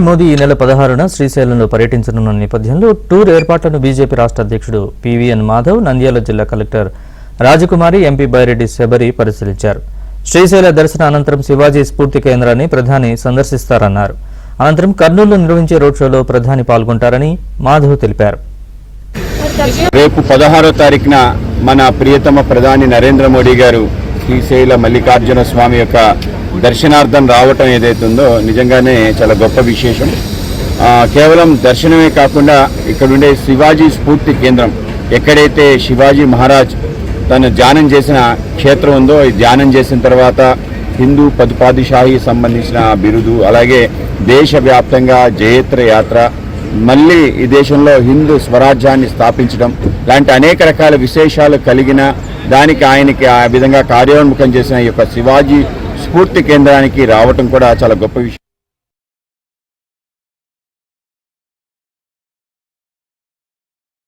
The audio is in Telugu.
మోదీ ఈ నెల 16న శ్రీశైలంలో పర్యటించనున్న నేపథ్యంలో టూర్ ఏర్పాట్లను బీజేపీ రాష్ట్ర అధ్యక్షుడు పీవీఎన్ మాధవ్, నంద్యాల జిల్లా కలెక్టర్ రాజకుమారి, ఎంపీ బైరెడ్డి శబరి పరిశీలించారు. శ్రీశైల దర్శన అనంతరం శివాజీ స్ఫూర్తి కేంద్రాన్ని ప్రధాని సందర్శిస్తారన్నారు. అనంతరం కర్నూలులో నిర్వహించే రోడ్ షోలో ప్రధాని పాల్గొంటారని మాధవ్ తెలిపారు. రేపు 16వ తారీఖున మన ప్రియతమ ప్రధాని నరేంద్ర మోడీ గారు శ్రీశైల మల్లికార్జున స్వామి యొక్క దర్శనార్థం రావటం ఏదైతుందో నిజంగానే చాలా గొప్ప విశేషం. కేవలం దర్శనమే కాకుండా ఇక్కడుండే శివాజీ స్ఫూర్తి కేంద్రం, ఎక్కడైతే శివాజీ మహారాజ్ తను ధ్యానం చేసిన క్షేత్రం ఉందో, ఈ ధ్యానం చేసిన తర్వాత హిందూ పదుపాదిషాహి సంబంధించిన బిరుదు, అలాగే దేశవ్యాప్తంగా జయత్ర యాత్ర, మళ్ళీ ఈ దేశంలో హిందూ స్వరాజ్యాన్ని స్థాపించడం లాంటి అనేక రకాల విశేషాలు కలిగిన దానికి ఆయనకి ఆ విధంగా కార్యోన్ముఖం చేసిన ఈ యొక్క శివాజీ స్ఫూర్తి కేంద్రానికి రావటం కూడా చాలా గొప్ప విషయం.